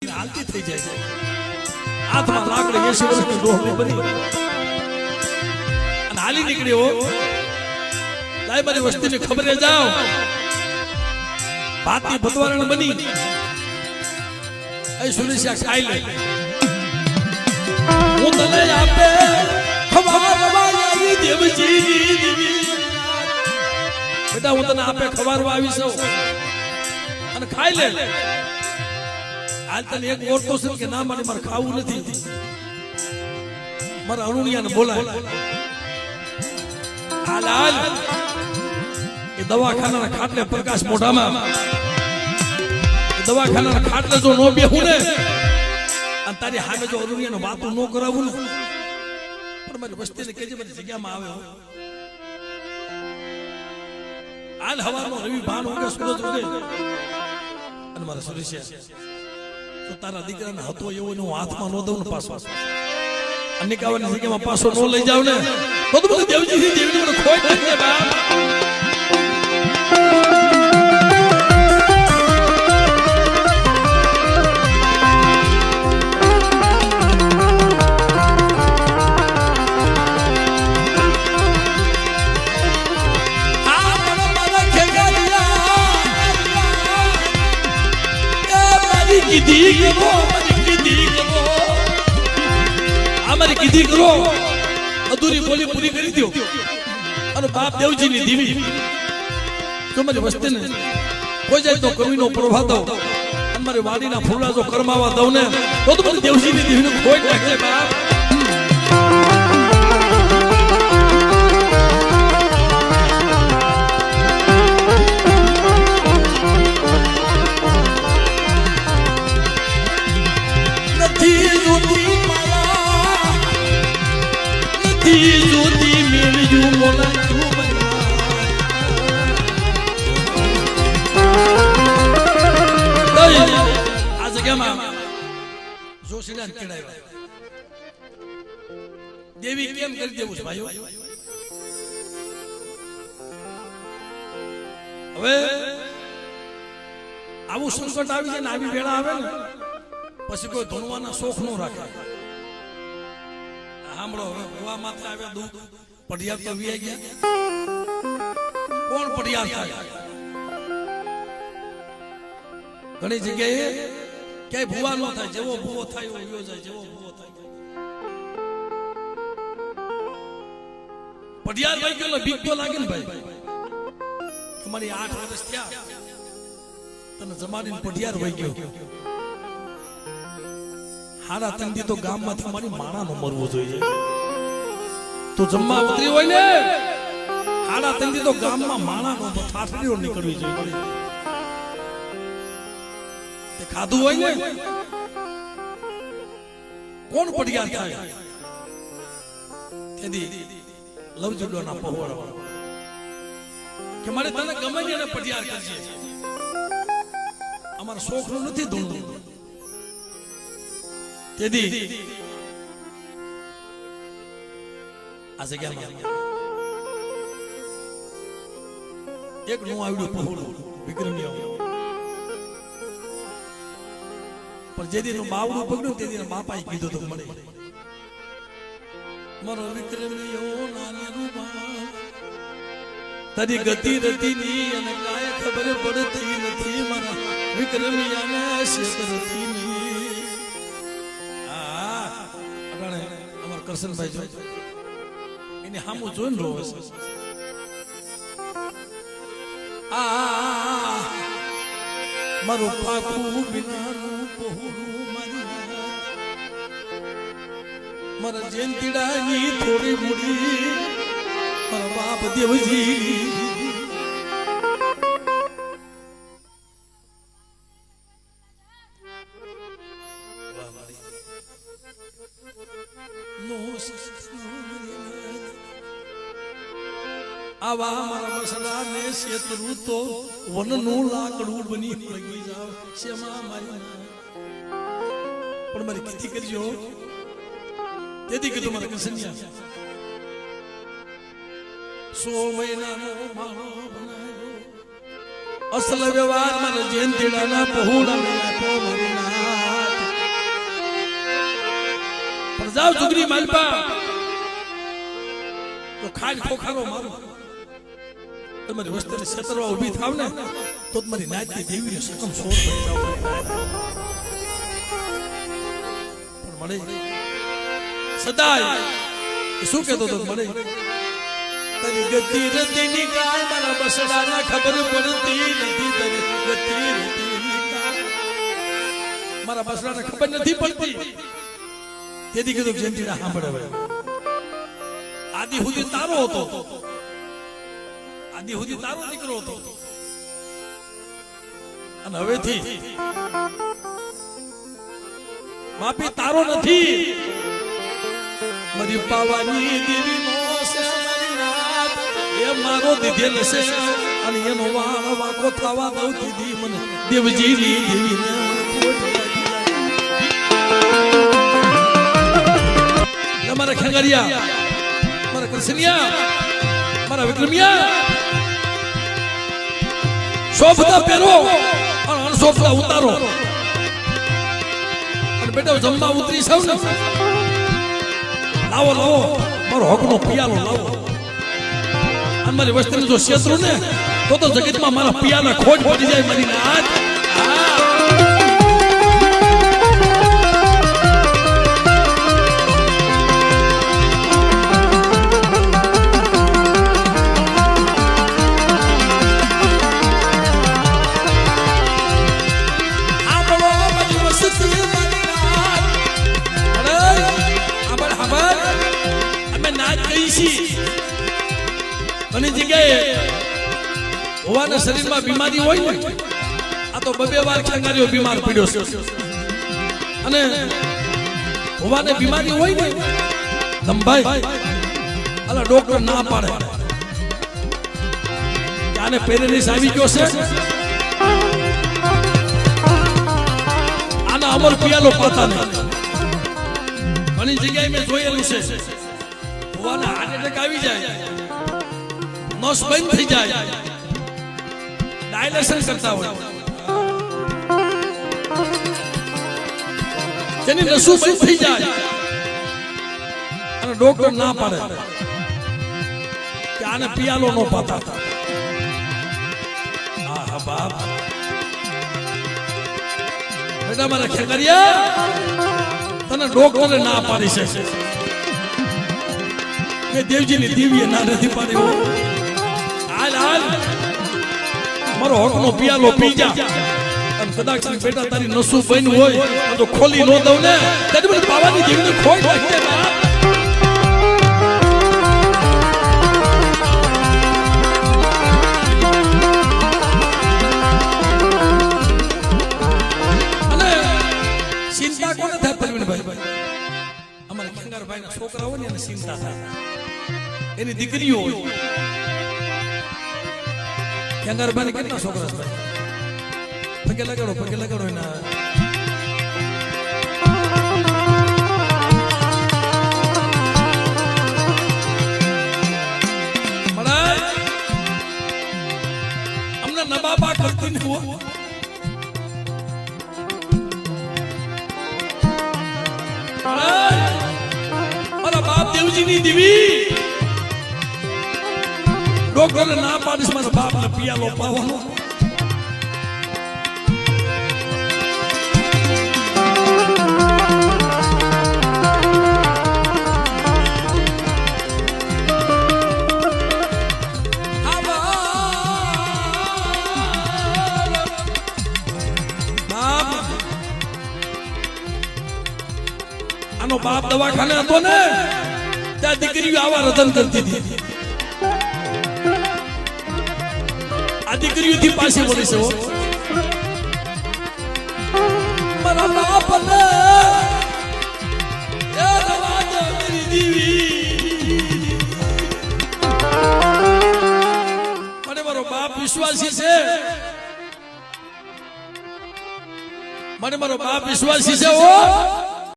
દીકરી હાલતી થઈ જાય છે હાથમાં લાકડી 80 વર્ષની ડોહલી બની અને હાલી નીકળ્યો લાય મારી વસ્તીને ખબરે જાઓ ભાતની ભતવારણ બની એ સુનિશા ખાઈ લે હું તને આપે ખવારવા આવી દેવજી દેવી બેટા હું તને આપે ખવારવા આવી છું અને ખાઈ લે હાલ તને એક ઓરતો છે કે ના મારે ખાવું નથી મારા અરુણિયાને બોલાય હાલ હાલ એ દવાખાનાના ખાટલે પ્રકાશ મોઢામાં દવાખાનાના ખાટલે જો નો બેહું ને અને તારી સામે જો અરુણિયાનો વાતો ન કરાવું ને પણ મારી વસ્તીને કેજે બધી જગ્યામાં આવે હાલ હવાનો રવિ ભાન ઉગે સૂરજ ઉગે અને મારા સુરેશિયા તો તારા દીકરાને હતો એવો ને હું હાથમાં નો દઉં ને પાછો અને કાવાની જગ્યામાં પાછો નો લઈ જાવ ને તો બધું દેવજી દેવીને મને ખોઈ નાખે બાપ કીધી કરો અધૂરી બોલી પૂરી કરી દો અને બાપ દેવજી ની દીવી તો મારી વસ્તીને કોઈ જાય તો કવિનો પ્રભાવ દો અને મારી વાડીના ફૂલા જો કરમાવા દઉં ને તો મારી દેવજી ની દીવીને કોઈ નાખે બાપ જ્યોતિ મેળ્યું મોલાયું આ જગ્યામાં જોશીલાલ કેળાવ્યા દેવી કેમ કરી દેવું છે ભાઈઓ હવે આવું સંકટ આવી જાય ને આવી વેળા આવે ને પછી કોઈ ધૂણવાના શોખ નો રાખે સાંભળો હવે ભુવા માથે આવ્યા દુઃખ પઢિયાર તો વી ગયા કોણ પઢિયાર થાય ઘણી જગ્યાએ ક્યાંય ભુવા ન થાય જેવો ભુવો થાય એવો વિયો જાય જેવો ભુવો થાય પઢિયાર ભાઈ ગયો બીક તો લાગે ને ભાઈ તમારી 8 વર્ષ થયા તને જમાડીને પઢિયાર વહી ગયો હારા તંદી તો ગામમાં તમારી માણાનો મરવો જોઈએ તો જમવા ઉતરી હોય ને હારા તંદી તો ગામમાં માણાનો ઠાઠડીઓ નીકળવી જોઈએ તે ખાધું હોય ને કોણ પઢિયાર થાય તેથી લવજુડોના પહોળા કે મારે તને ગમે ને પઢિયાર કરજે અમારા શોખનું નથી ધૂણવું તેથી આ જગ્યામાં એક નું આવડ્યું પહોળું વિક્રમી પણ જે દીનું બાવડું પકડ્યું તે દીના બાપાએ કીધું તો મળે મારો વિક્રમીઓ નાની રૂપા તારી ગતિ રતીની અને કાય ખબર પડતી નથી મારા વિક્રમીયાને શેતરતી કરશનભાઈ જો એને હામું જોઈને રોવે છે આ મારું પાકું વિનાનું પહોળું મારા જયંતીડાની થોડી મૂડી મારા બાપ દેવજી આવા મારા મસલાને શેતરું તો વનનું લાકડું બની લગી જાવ શેમાં મારી પણ મારી ખેતી કરજો તેથી કીધું મારા કસનિયા 100 મહિનાનો માળો બનાવ્યો અસલ વ્યવહાર મારા જયંતીડાના પહોળાને આપો મારી નાથ જાવ જુગરી માલપા તો ખાડ ખોખારો મારો તમારી વસ્તીને ક્ષેત્રમાં ઊભી થાવ ને તો તમારી નાચની દેવીને સકમ સોર બની જાવ પણ મળે સદાય શું કહેતો તો મળે તારી ગતિ રતિની ગાય મારા બસડાના ખબર પડતી નથી તારી ગતિ રતિની ગાય મારા બસડાને ખબર નથી પડતી તેથી કીધું જયંતીના સાંભળે આદિ સુધી તારો હતો આદિ સુધી તારો દીકરો હતો અને હવેથી માપી તારો નથી મારી પાવાની દેવી નો છે એ મારો દીધેલ છે અને એનો વાકો થવા દઉં દીધી મને દેવજીની દેવીને મારા ખેંગારિયા મારા કૃષ્ણિયા મારા વિક્રમિયા શોભતા પહેરો અને અણશોભતા ઉતારો અને બેટા જમવા ઉતરી સૌ ને લાવો લાવો મારો હકનો પિયાલો લાવો અને મારી વસ્તીને જો ક્ષેત્રો ને તો જગતમાં મારા પિયાલા ખોટ પડી જાય મારી હાથ ઘણી જગ્યાએ હોવાના શરીરમાં બીમારી હોય ને આ તો બબે વાર ખેંગારીઓ બીમાર પડ્યો છે અને હોવાને બીમારી હોય ને લંબાઈ અલા ડોક્ટર ના પાડે આને પેરેલિસ આવી ગયો છે આના અમર પિયાલો પાતા નહીં ઘણી જગ્યાએ મેં જોયેલું છે હોવાના હાર્ટ એટેક આવી જાય નસ બંધ થઈ જાય ડાયલેશન કરતા હોય તેની નસું બંધ થઈ જાય અને ડોક્ટર ના પાડે કે આને પિયાલો નો પાતા હા બાપ બેટા મારા ખેંગારિયા તને ડોક્ટરે ના પાડી છે કે દેવજીની દેવીએ ના નથી પાડી હાલ હાલ મારો હકનો પિયાલો પી જા અને કદાચ બેટા તારી નસું બન્યું હોય તો ખોલી નો દઉં ને તેથી મને પાવાની દેવીને ખોટ લાગી જાય અને ચિંતા કોને થાય પરવીનભાઈ અમારા ખેંગારભાઈ ના છોકરા હોય ને એને ચિંતા થાય એની દીકરીઓ હોય ખેંગારભાઈ કેટલા છોકરા છે પગે લગાડો એના અમને નબાબા કરતી ને મારા બાપ દેવજીની દેવી ડોક્ટરે ના પાડીશ મારા બાપને પિયાલો પાવાનો આનો બાપ દવાખાને હતો ને ત્યાં દીકરીઓ આવા રતન કરતી હતી આ દીકરીઓથી પાછી વળી છે મારા બાપ ને એ રવાજ મેરી દીવી મને મારો બાપ વિશ્વાસી છે મને મારો બાપ વિશ્વાસી છે ઓ